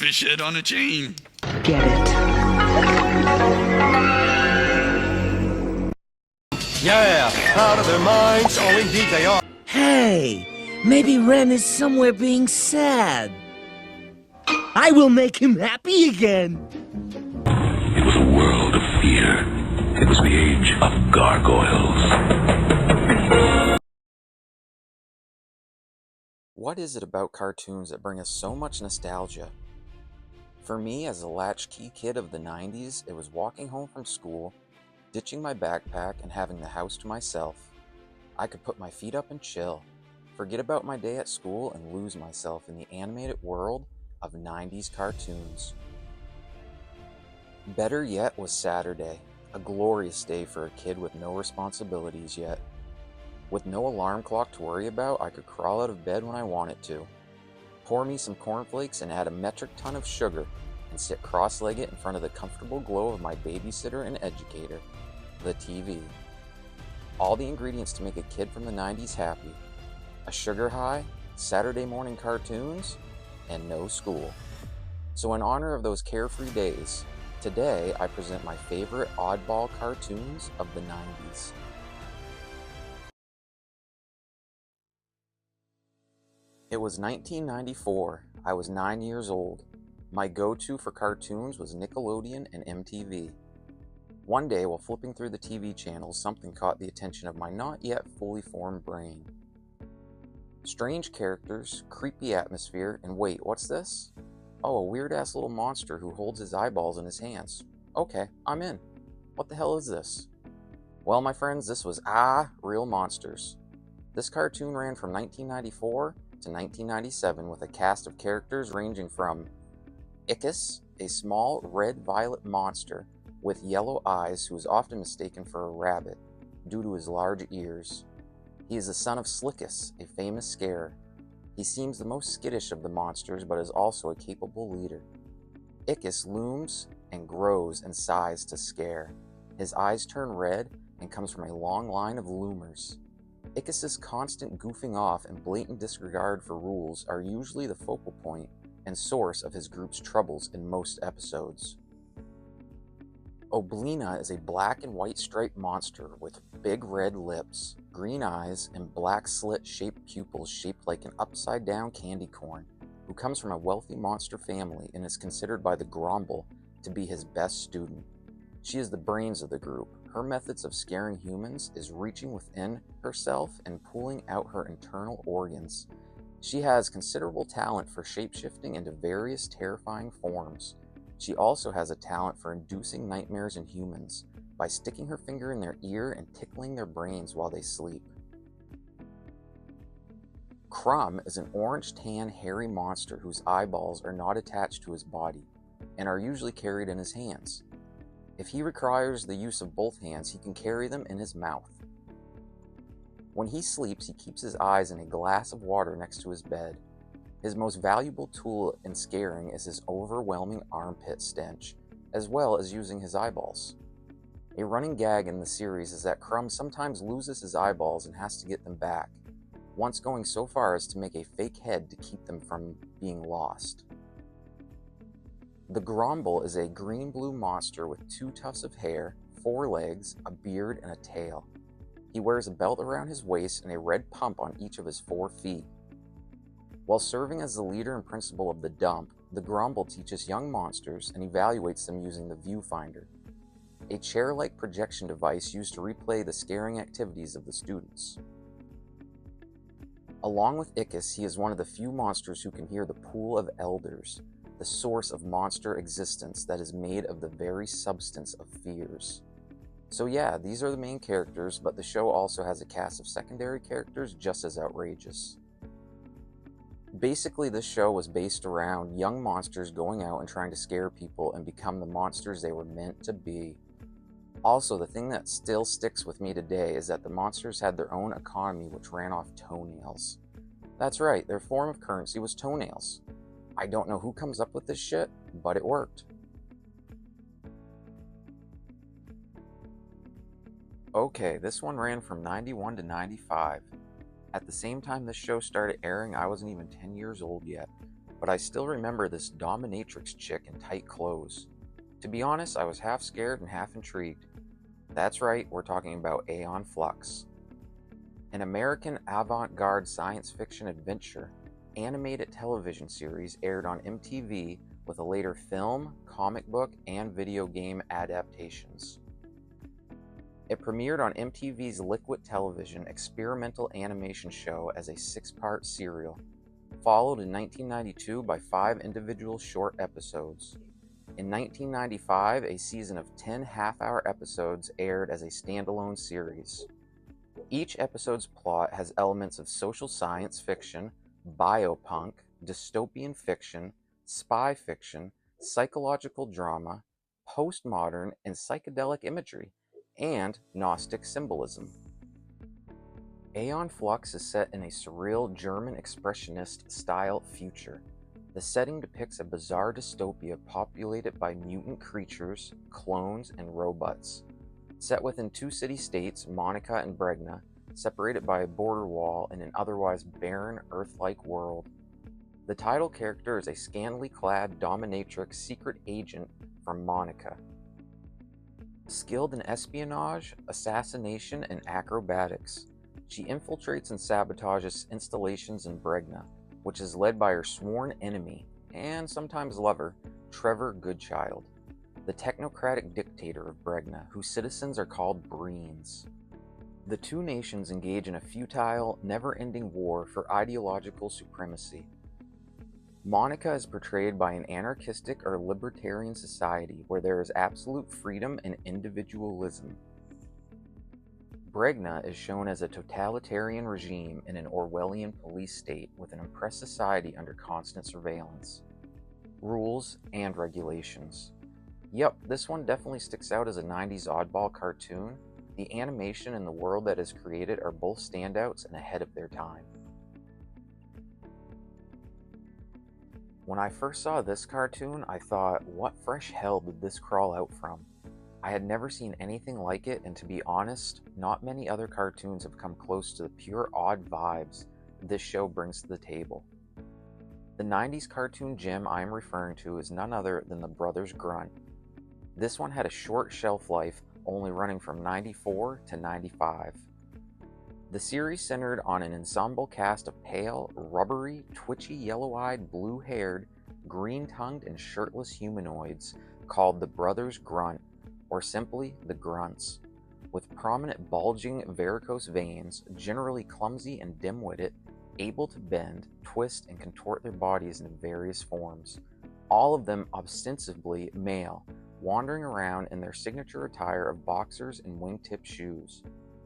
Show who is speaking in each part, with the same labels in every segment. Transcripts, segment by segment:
Speaker 1: fish head on a chain.
Speaker 2: Get it.
Speaker 3: Yeah, out of their minds. Oh, indeed they are.
Speaker 2: Hey, maybe Ren is somewhere being sad. I will make him happy again.
Speaker 4: It was a world of fear. It was the age of gargoyles.
Speaker 5: What is it about cartoons that bring us so much nostalgia? For me, as a latchkey kid of the 90s, it was walking home from school, ditching my backpack, and having the house to myself. I could put my feet up and chill, forget about my day at school, and lose myself in the animated world of 90s cartoons. Better yet was Saturday, a glorious day for a kid with no responsibilities yet. With no alarm clock to worry about, I could crawl out of bed when I wanted to. Pour me some cornflakes and add a metric ton of sugar, and sit cross-legged in front of the comfortable glow of my babysitter and educator, the TV. All the ingredients to make a kid from the 90s happy. A sugar high, Saturday morning cartoons, and no school. So in honor of those carefree days, today I present my favorite oddball cartoons of the 90s. It was 1994. I was 9 years old. My go-to for cartoons was Nickelodeon and MTV. One day, while flipping through the TV channels, something caught the attention of my not yet fully formed brain. Strange characters, creepy atmosphere, and wait, what's this? Oh, a weird-ass little monster who holds his eyeballs in his hands. Okay, I'm in. What the hell is this? Well, my friends, this was Real Monsters. This cartoon ran from 1994 to 1997 with a cast of characters ranging from Ickis, a small red-violet monster with yellow eyes who is often mistaken for a rabbit due to his large ears. He is the son of Slickus, a famous scarer. He seems the most skittish of the monsters, but is also a capable leader. Ickis looms and grows in size to scare. His eyes turn red and comes from a long line of loomers. Ickis' constant goofing off and blatant disregard for rules are usually the focal point and source of his group's troubles in most episodes. Oblina is a black and white striped monster with big red lips, green eyes, and black slit-shaped pupils shaped like an upside-down candy corn, who comes from a wealthy monster family and is considered by the Gromble to be his best student. She is the brains of the group. Her methods of scaring humans is reaching within herself and pulling out her internal organs. She has considerable talent for shape-shifting into various terrifying forms. She also has a talent for inducing nightmares in humans by sticking her finger in their ear and tickling their brains while they sleep. Crumb is an orange-tan hairy monster whose eyeballs are not attached to his body and are usually carried in his hands. If he requires the use of both hands, he can carry them in his mouth. When he sleeps, he keeps his eyes in a glass of water next to his bed. His most valuable tool in scaring is his overwhelming armpit stench, as well as using his eyeballs. A running gag in the series is that Crumb sometimes loses his eyeballs and has to get them back, once going so far as to make a fake head to keep them from being lost. The Gromble is a green-blue monster with 2 tufts of hair, 4 legs, a beard, and a tail. He wears a belt around his waist and a red pump on each of his 4 feet. While serving as the leader and principal of the dump, the Gromble teaches young monsters and evaluates them using the viewfinder, a chair-like projection device used to replay the scaring activities of the students. Along with Ickis, he is one of the few monsters who can hear the Pool of Elders, the source of monster existence that is made of the very substance of fears. So yeah, these are the main characters, but the show also has a cast of secondary characters just as outrageous. Basically, this show was based around young monsters going out and trying to scare people and become the monsters they were meant to be. Also, the thing that still sticks with me today is that the monsters had their own economy which ran off toenails. That's right, their form of currency was toenails. I don't know who comes up with this shit, but it worked. Okay, this one ran from 91 to 95. At the same time this show started airing, I wasn't even 10 years old yet. but I still remember this dominatrix chick in tight clothes. To be honest, I was half scared and half intrigued. That's right, we're talking about Aeon Flux. An American avant-garde science fiction adventure animated television series aired on MTV with a later film, comic book, and video game adaptations. It premiered on MTV's Liquid Television experimental animation show as a 6-part serial, followed in 1992 by 5 individual short episodes. In 1995, a season of 10 half-hour episodes aired as a standalone series. Each episode's plot has elements of social science fiction, biopunk, dystopian fiction, spy fiction, psychological drama, postmodern and psychedelic imagery, and Gnostic symbolism. Aeon Flux is set in a surreal German expressionist-style future. The setting depicts a bizarre dystopia populated by mutant creatures, clones, and robots. Set within 2 city-states, Monica and Bregna, separated by a border wall in an otherwise barren, Earth-like world. The title character is a scantily clad dominatrix secret agent from Monica. Skilled in espionage, assassination, and acrobatics, she infiltrates and sabotages installations in Bregna, which is led by her sworn enemy, and sometimes lover, Trevor Goodchild, the technocratic dictator of Bregna, whose citizens are called Breens. The 2 nations engage in a futile, never-ending war for ideological supremacy. Monica is portrayed by an anarchistic or libertarian society where there is absolute freedom and individualism. Bregna is shown as a totalitarian regime in an Orwellian police state with an oppressed society under constant surveillance, rules, and regulations. Yep, this one definitely sticks out as a 90s oddball cartoon. The animation and the world that is created are both standouts and ahead of their time. When I first saw this cartoon, I thought, what fresh hell did this crawl out from? I had never seen anything like it, and to be honest, not many other cartoons have come close to the pure odd vibes this show brings to the table. The 90s cartoon gem I am referring to is none other than the Brothers Grunt. This one had a short shelf life, only running from 94 to 95. The series centered on an ensemble cast of pale, rubbery, twitchy, yellow-eyed, blue-haired, green-tongued, and shirtless humanoids called the Brothers Grunt, or simply the Grunts, with prominent bulging varicose veins, generally clumsy and dim-witted, able to bend, twist, and contort their bodies into various forms, all of them ostensibly male, wandering around in their signature attire of boxers and wingtip shoes.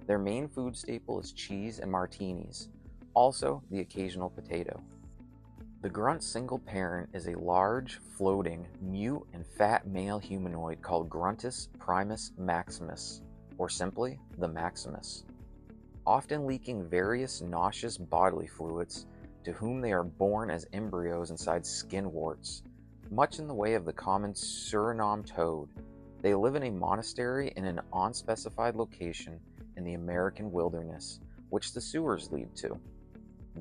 Speaker 5: Their main food staple is cheese and martinis, also the occasional potato. The Grunt's single parent is a large, floating, mute, and fat male humanoid called Gruntus Primus Maximus, or simply the Maximus, often leaking various nauseous bodily fluids, to whom they are born as embryos inside skin warts, much in the way of the common Suriname toad. They live in a monastery in an unspecified location in the American wilderness, which the sewers lead to.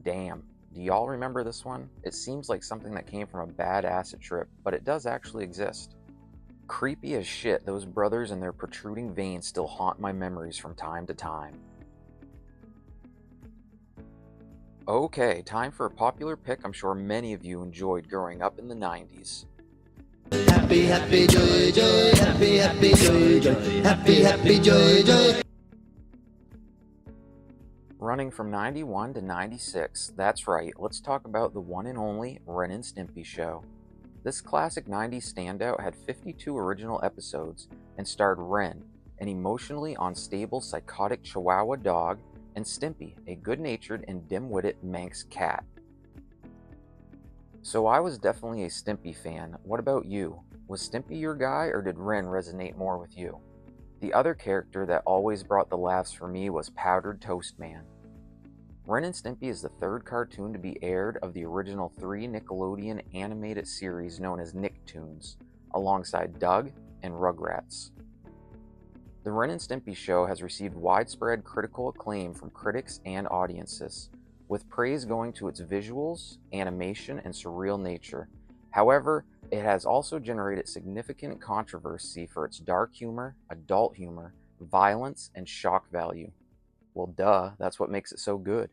Speaker 5: Damn, do y'all remember this one? It seems like something that came from a bad acid trip, but it does actually exist. Creepy as shit, those brothers and their protruding veins still haunt my memories from time to time. Okay, time for a popular pick I'm sure many of you enjoyed growing up in the 90s.
Speaker 1: Happy, happy, joy, joy, happy, happy, joy, joy, happy, happy, joy, joy.
Speaker 5: Running from 91 to 96, that's right, let's talk about the one and only Ren&Stimpy show. This classic 90s standout had 52 original episodes and starred Ren, an emotionally unstable psychotic Chihuahua dog, and Stimpy, a good-natured and dim-witted Manx cat. So I was definitely a Stimpy fan. What about you? Was Stimpy your guy, or did Ren resonate more with you? The other character that always brought the laughs for me was Powdered Toast Man. Ren&Stimpy is the 3rd cartoon to be aired of the original 3 Nickelodeon animated series known as Nicktoons, alongside Doug and Rugrats. The Ren&Stimpy show has received widespread critical acclaim from critics and audiences, with praise going to its visuals, animation, and surreal nature. However, it has also generated significant controversy for its dark humor, adult humor, violence, and shock value. Well, duh, that's what makes it so good.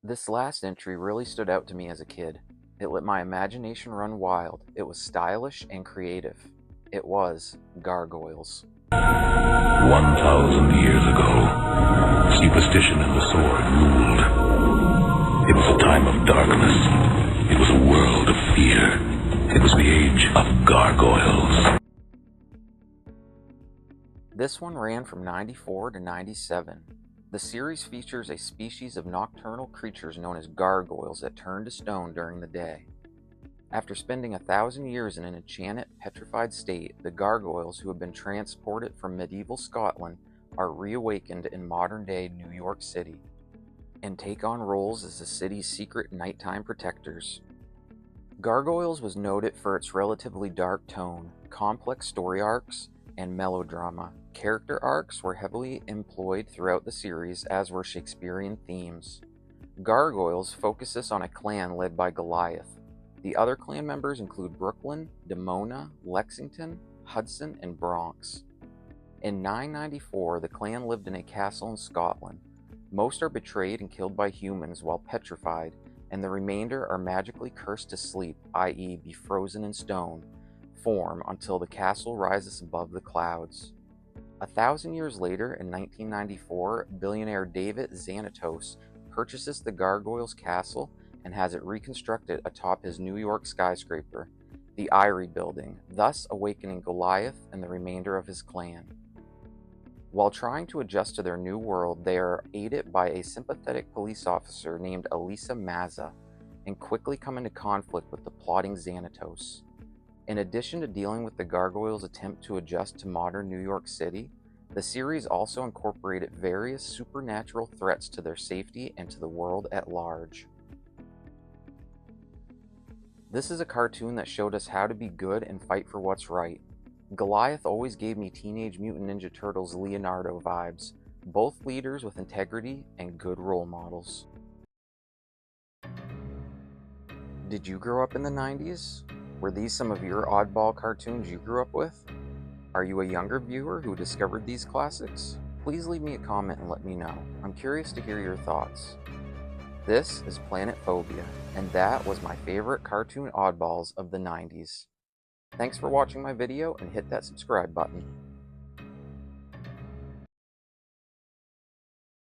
Speaker 5: This last entry really stood out to me as a kid. It let my imagination run wild. It was stylish and creative. It was Gargoyles.
Speaker 4: 1,000 years ago, superstition and the sword ruled. It was a time of darkness. It was a world of fear. It was the age of gargoyles.
Speaker 5: This one ran from 94 to 97. The series features a species of nocturnal creatures known as gargoyles that turn to stone during the day. After spending 1,000 years in an enchanted, petrified state, the gargoyles who have been transported from medieval Scotland are reawakened in modern-day New York City and take on roles as the city's secret nighttime protectors. Gargoyles was noted for its relatively dark tone, complex story arcs, and melodrama. Character arcs were heavily employed throughout the series, as were Shakespearean themes. Gargoyles focuses on a clan led by Goliath. The other clan members include Brooklyn, Demona, Lexington, Hudson, and Bronx. In 994, the clan lived in a castle in Scotland. Most are betrayed and killed by humans while petrified, and the remainder are magically cursed to sleep, i.e. be frozen in stone, form until the castle rises above the clouds. 1,000 years later, in 1994, billionaire David Xanatos purchases the Gargoyles Castle and has it reconstructed atop his New York skyscraper, the Eyrie Building, thus awakening Goliath and the remainder of his clan. While trying to adjust to their new world, they are aided by a sympathetic police officer named Elisa Mazza and quickly come into conflict with the plotting Xanatos. In addition to dealing with the Gargoyles' attempt to adjust to modern New York City, the series also incorporated various supernatural threats to their safety and to the world at large. This is a cartoon that showed us how to be good and fight for what's right. Goliath always gave me Teenage Mutant Ninja Turtles Leonardo vibes, both leaders with integrity and good role models. Did you grow up in the 90s? Were these some of your oddball cartoons you grew up with? Are you a younger viewer who discovered these classics? Please leave me a comment and let me know. I'm curious to hear your thoughts. This is Planet Phobia, and that was my favorite cartoon oddballs of the 90s. Thanks for watching my video and hit that subscribe button.